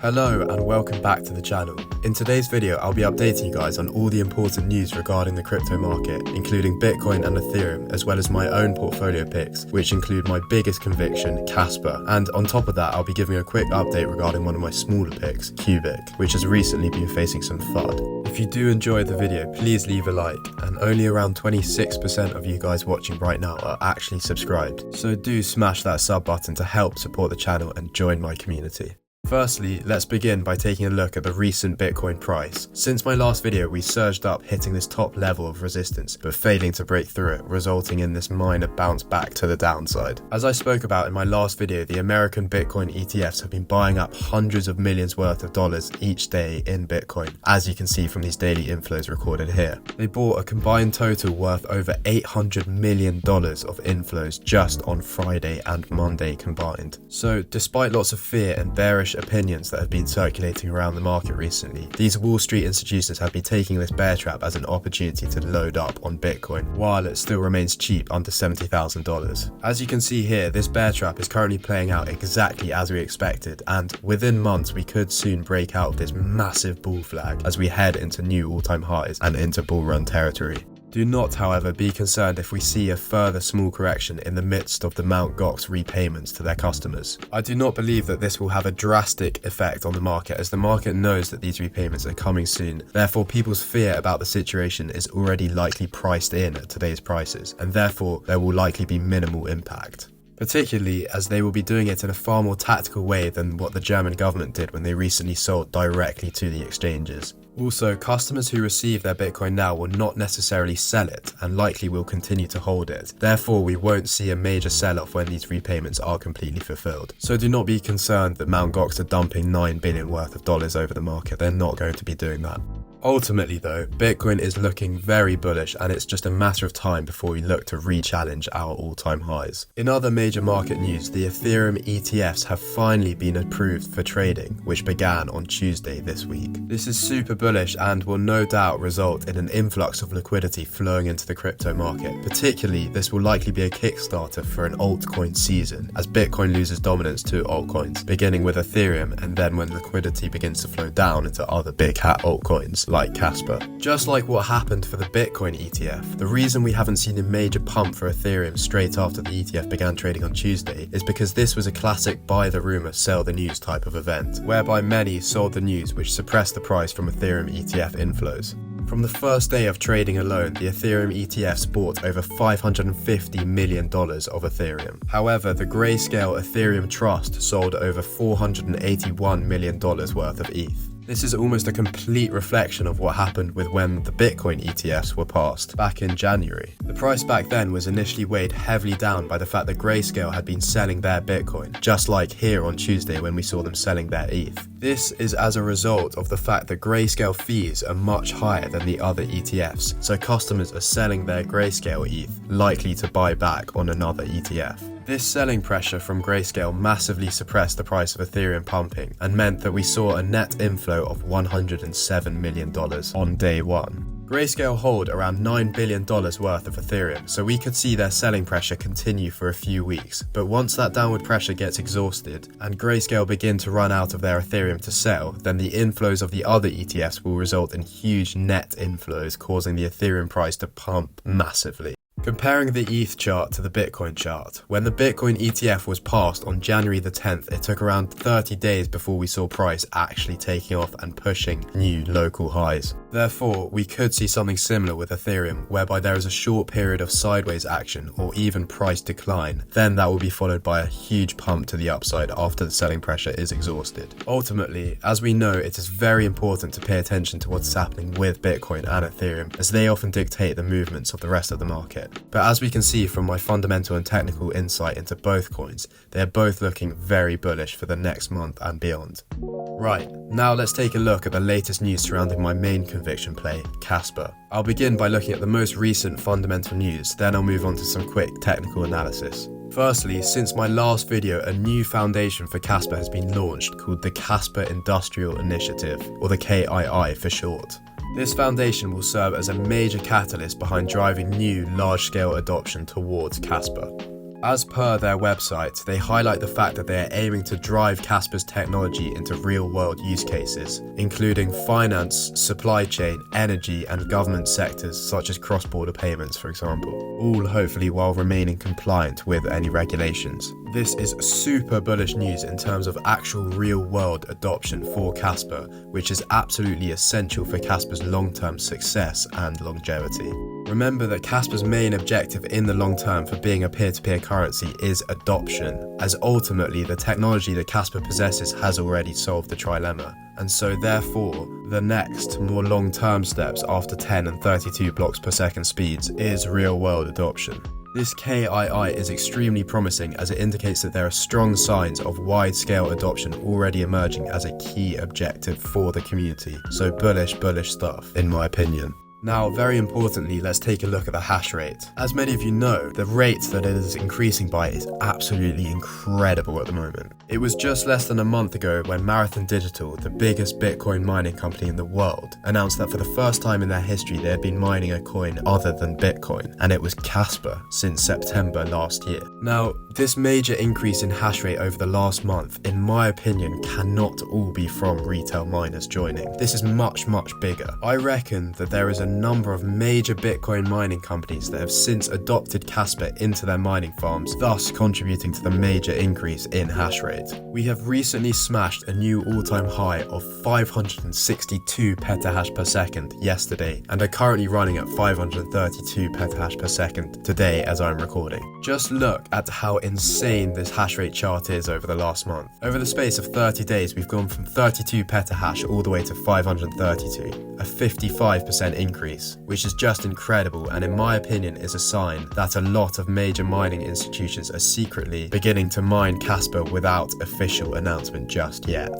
Hello and welcome back to the channel. In today's video, I'll be updating you guys on all the important news regarding the crypto market, including Bitcoin and Ethereum, as well as my own portfolio picks, which include my biggest conviction, Kaspa. And on top of that, I'll be giving a quick update regarding one of my smaller picks, Qubic, which has recently been facing some FUD. If you do enjoy the video, please leave a like, and only around 26% of you guys watching right now are actually subscribed. So do smash that sub button to help support the channel and join my community. Firstly, let's begin by taking a look at the recent Bitcoin price. Since my last video, we surged up, hitting this top level of resistance, but failing to break through it, resulting in this minor bounce back to the downside. As I spoke about in my last video, the American Bitcoin ETFs have been buying up hundreds of millions worth of dollars each day in Bitcoin, as you can see from these daily inflows recorded here. They bought a combined total worth over $800 million of inflows just on Friday and Monday combined. So despite lots of fear and bearish opinions that have been circulating around the market recently, these Wall Street institutions have been taking this bear trap as an opportunity to load up on Bitcoin while it still remains cheap under $70,000. As you can see here, this bear trap is currently playing out exactly as we expected, and within months we could soon break out of this massive bull flag as we head into new all-time highs and into bull run territory. Do not, however, be concerned if we see a further small correction in the midst of the Mt. Gox repayments to their customers. I do not believe that this will have a drastic effect on the market, as the market knows that these repayments are coming soon. Therefore, people's fear about the situation is already likely priced in at today's prices, and therefore there will likely be minimal impact. Particularly as they will be doing it in a far more tactical way than what the German government did when they recently sold directly to the exchanges. Also, customers who receive their Bitcoin now will not necessarily sell it and likely will continue to hold it. Therefore, we won't see a major sell-off when these repayments are completely fulfilled. So do not be concerned that Mt. Gox are dumping $9 billion worth of dollars over the market. They're not going to be doing that. Ultimately though, Bitcoin is looking very bullish, and it's just a matter of time before we look to re-challenge our all-time highs. In other major market news, the Ethereum ETFs have finally been approved for trading, which began on Tuesday this week. This is super bullish and will no doubt result in an influx of liquidity flowing into the crypto market. Particularly, this will likely be a Kickstarter for an altcoin season, as Bitcoin loses dominance to altcoins, beginning with Ethereum, and then when liquidity begins to flow down into other big hat altcoins like Kaspa. Just like what happened for the Bitcoin ETF, the reason we haven't seen a major pump for Ethereum straight after the ETF began trading on Tuesday is because this was a classic buy the rumor, sell the news type of event, whereby many sold the news, which suppressed the price from Ethereum ETF inflows. From the first day of trading alone, the Ethereum ETFs bought over $550 million of Ethereum. However, the Grayscale Ethereum Trust sold over $481 million worth of ETH. This is almost a complete reflection of what happened with when the Bitcoin ETFs were passed back in January. The price back then was initially weighed heavily down by the fact that Grayscale had been selling their Bitcoin, just like here on Tuesday when we saw them selling their ETH. This is as a result of the fact that Grayscale fees are much higher than the other ETFs, so customers are selling their Grayscale ETH, likely to buy back on another ETF. This selling pressure from Grayscale massively suppressed the price of Ethereum pumping and meant that we saw a net inflow of $107 million on day one. Grayscale hold around $9 billion worth of Ethereum, so we could see their selling pressure continue for a few weeks. But once that downward pressure gets exhausted and Grayscale begin to run out of their Ethereum to sell, then the inflows of the other ETFs will result in huge net inflows, causing the Ethereum price to pump massively. Comparing the ETH chart to the Bitcoin chart, when the Bitcoin ETF was passed on January the 10th, it took around 30 days before we saw price actually taking off and pushing new local highs. Therefore, we could see something similar with Ethereum, whereby there is a short period of sideways action or even price decline. Then that will be followed by a huge pump to the upside after the selling pressure is exhausted. Ultimately, as we know, it is very important to pay attention to what's happening with Bitcoin and Ethereum, as they often dictate the movements of the rest of the market. But as we can see from my fundamental and technical insight into both coins, they are both looking very bullish for the next month and beyond. Right, now let's take a look at the latest news surrounding my main conviction play, Kaspa. I'll begin by looking at the most recent fundamental news, then I'll move on to some quick technical analysis. Firstly, since my last video, a new foundation for Kaspa has been launched called the Kaspa Industrial Initiative, or the KII for short. This foundation will serve as a major catalyst behind driving new large-scale adoption towards Kaspa. As per their website, they highlight the fact that they are aiming to drive Kaspa's technology into real-world use cases, including finance, supply chain, energy, and government sectors such as cross-border payments, for example, all hopefully while remaining compliant with any regulations. This is super bullish news in terms of actual real-world adoption for Kaspa, which is absolutely essential for Kaspa's long-term success and longevity. Remember that Kaspa's main objective in the long term for being a peer-to-peer currency is adoption, as ultimately the technology that Kaspa possesses has already solved the trilemma, and so therefore the next, more long-term steps after 10 and 32 blocks per second speeds is real-world adoption. This KII is extremely promising as it indicates that there are strong signs of wide-scale adoption already emerging as a key objective for the community, so bullish stuff in my opinion. Now, very importantly, let's take a look at the hash rate. As many of you know, the rate that it is increasing by is absolutely incredible at the moment. It was just less than a month ago when Marathon Digital, the biggest Bitcoin mining company in the world, announced that for the first time in their history they had been mining a coin other than Bitcoin, and it was Kaspa since September last year. Now, this major increase in hash rate over the last month, in my opinion, cannot all be from retail miners joining. This is much bigger. I reckon that there is a number of major Bitcoin mining companies that have since adopted Kaspa into their mining farms, thus contributing to the major increase in hash rate. We have recently smashed a new all-time high of 562 petahash per second yesterday and are currently running at 532 petahash per second today as I'm recording. Just look at how insane this hash rate chart is over the last month. Over the space of 30 days, we've gone from 32 petahash all the way to 532, a 55% increase, which is just incredible and in my opinion is a sign that a lot of major mining institutions are secretly beginning to mine Kaspa without official announcement just yet.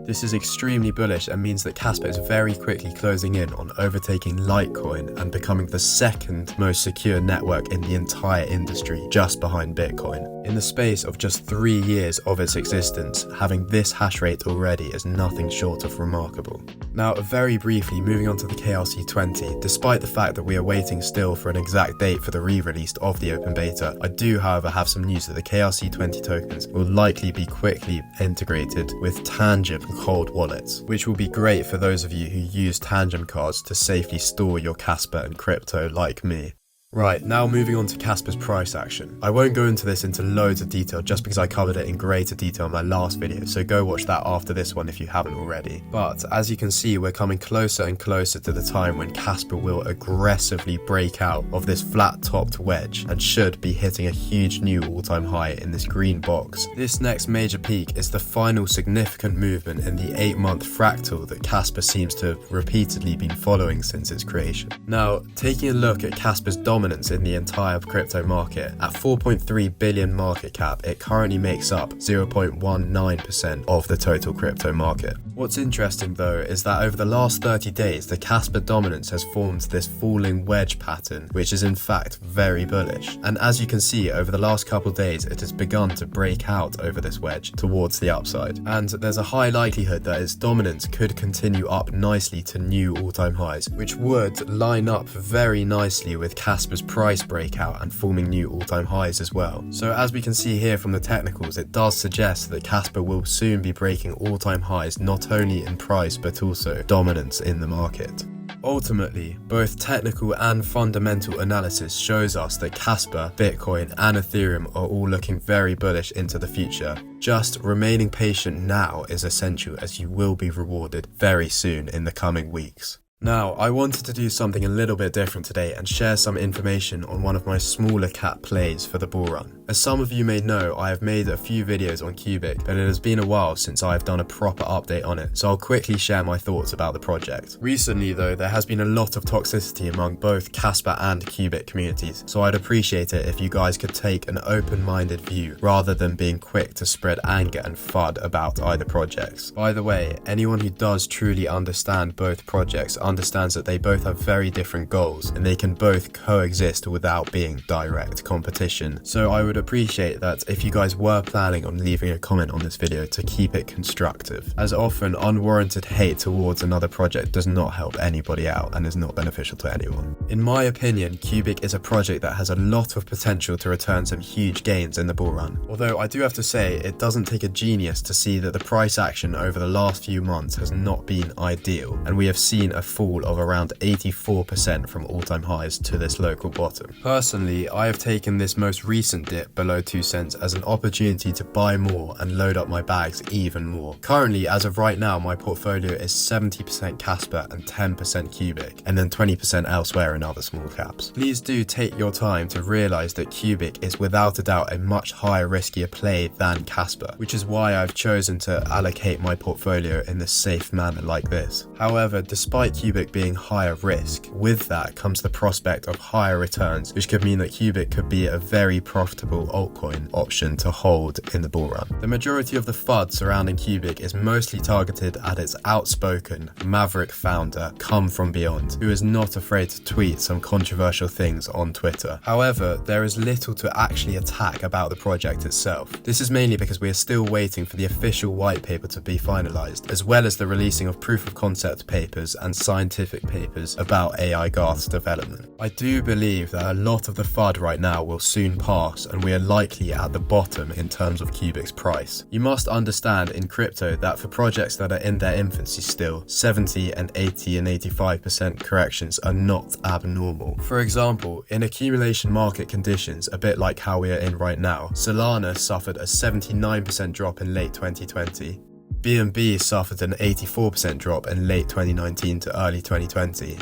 This is extremely bullish and means that Kaspa is very quickly closing in on overtaking Litecoin and becoming the second most secure network in the entire industry, just behind Bitcoin. In the space of just 3 years of its existence, having this hash rate already is nothing short of remarkable. Now, very briefly, moving on to the KRC20, despite the fact that we are waiting still for an exact date for the re-release of the open beta, I do however have some news that the KRC20 tokens will likely be quickly integrated with Tangem cold wallets, which will be great for those of you who use Tangem cards to safely store your Kaspa and crypto like me. Right, now moving on to Kaspa's price action. I won't go into this into loads of detail just because I covered it in greater detail in my last video, so go watch that after this one if you haven't already. But as you can see, we're coming closer and closer to the time when Kaspa will aggressively break out of this flat-topped wedge and should be hitting a huge new all-time high in this green box. This next major peak is the final significant movement in the 8-month fractal that Kaspa seems to have repeatedly been following since its creation. Now, taking a look at Kaspa's dominance in the entire crypto market, at 4.3 billion market cap, it currently makes up 0.19% of the total crypto market. What's interesting though is that over the last 30 days, the Kaspa dominance has formed this falling wedge pattern, which is in fact very bullish. And as you can see, over the last couple days, it has begun to break out over this wedge towards the upside. And there's a high likelihood that its dominance could continue up nicely to new all-time highs, which would line up very nicely with Kaspa's price breakout and forming new all-time highs as well. So as we can see here from the technicals, it does suggest that Kaspa will soon be breaking all-time highs not only in price but also dominance in the market. Ultimately, both technical and fundamental analysis shows us that Kaspa, Bitcoin and Ethereum are all looking very bullish into the future. Just remaining patient now is essential, as you will be rewarded very soon in the coming weeks. Now, I wanted to do something a little bit different today and share some information on one of my smaller cap plays for the bull run. As some of you may know, I have made a few videos on Qubic, but it has been a while since I have done a proper update on it, so I'll quickly share my thoughts about the project. Recently though, there has been a lot of toxicity among both Kaspa and Qubic communities, so I'd appreciate it if you guys could take an open-minded view rather than being quick to spread anger and FUD about either projects. By the way, anyone who does truly understand both projects understands that they both have very different goals and they can both coexist without being direct competition. So I would appreciate that if you guys were planning on leaving a comment on this video to keep it constructive, as often unwarranted hate towards another project does not help anybody out and is not beneficial to anyone. In my opinion, Qubic is a project that has a lot of potential to return some huge gains in the bull run. Although I do have to say, it doesn't take a genius to see that the price action over the last few months has not been ideal, and we have seen a fall of around 84% from all-time highs to this local bottom. Personally, I have taken this most recent dip below 2 cents as an opportunity to buy more and load up my bags even more. Currently, as of right now, my portfolio is 70% Kaspa and 10% Qubic, and then 20% elsewhere in other small caps. Please do take your time to realize that Qubic is without a doubt a much higher riskier play than Kaspa, which is why I've chosen to allocate my portfolio in a safe manner like this. However, despite Qubic being higher risk, with that comes the prospect of higher returns, which could mean that Qubic could be a very profitable altcoin option to hold in the bull run. The majority of the FUD surrounding Qubic is mostly targeted at its outspoken, maverick founder, Come From Beyond, who is not afraid to tweet some controversial things on Twitter. However, there is little to actually attack about the project itself. This is mainly because we are still waiting for the official white paper to be finalized, as well as the releasing of proof of concept papers and scientific papers about AI Garth's development. I do believe that a lot of the FUD right now will soon pass, and we are likely at the bottom in terms of Qubic's price. You must understand in crypto that for projects that are in their infancy still, 70 and 80 and 85% corrections are not abnormal. For example, in accumulation market conditions, a bit like how we are in right now, Solana suffered a 79% drop in late 2020. BNB suffered an 84% drop in late 2019 to early 2020.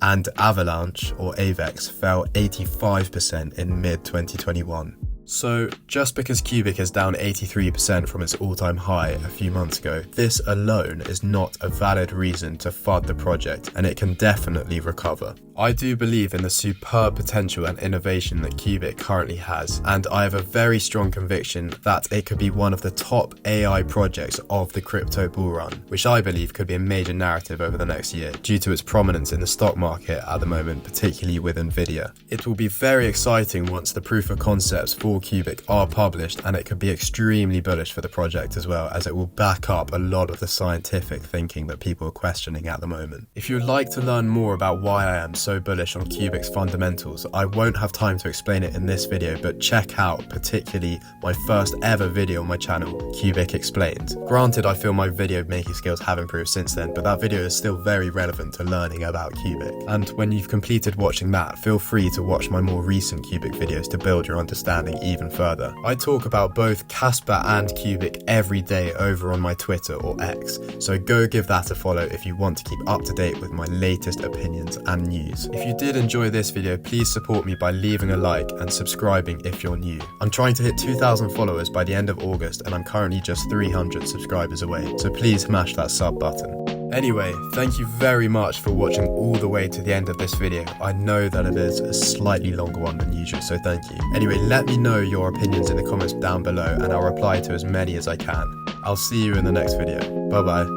And Avalanche, or AVEX, fell 85% in mid-2021. So, just because Qubic is down 83% from its all-time high a few months ago, this alone is not a valid reason to FUD the project, and it can definitely recover. I do believe in the superb potential and innovation that Qubic currently has, and I have a very strong conviction that it could be one of the top AI projects of the crypto bull run, which I believe could be a major narrative over the next year due to its prominence in the stock market at the moment, particularly with Nvidia. It will be very exciting once the proof of concepts for Qubic are published, and it could be extremely bullish for the project as well, as it will back up a lot of the scientific thinking that people are questioning at the moment. If you would like to learn more about why I am so bullish on Qubic's fundamentals, I won't have time to explain it in this video, but check out particularly my first ever video on my channel, Qubic Explained. Granted, I feel my video making skills have improved since then, but that video is still very relevant to learning about Qubic. And when you've completed watching that, feel free to watch my more recent Qubic videos to build your understanding even further. I talk about both Kaspa and Qubic every day over on my Twitter or X, so go give that a follow if you want to keep up to date with my latest opinions and news. If you did enjoy this video, please support me by leaving a like and subscribing if you're new. I'm trying to hit 2,000 followers by the end of August, and I'm currently just 300 subscribers away, so please smash that sub button. Anyway, thank you very much for watching all the way to the end of this video. I know that it is a slightly longer one than usual, so thank you. Anyway, let me know your opinions in the comments down below, and I'll reply to as many as I can. I'll see you in the next video. Bye bye.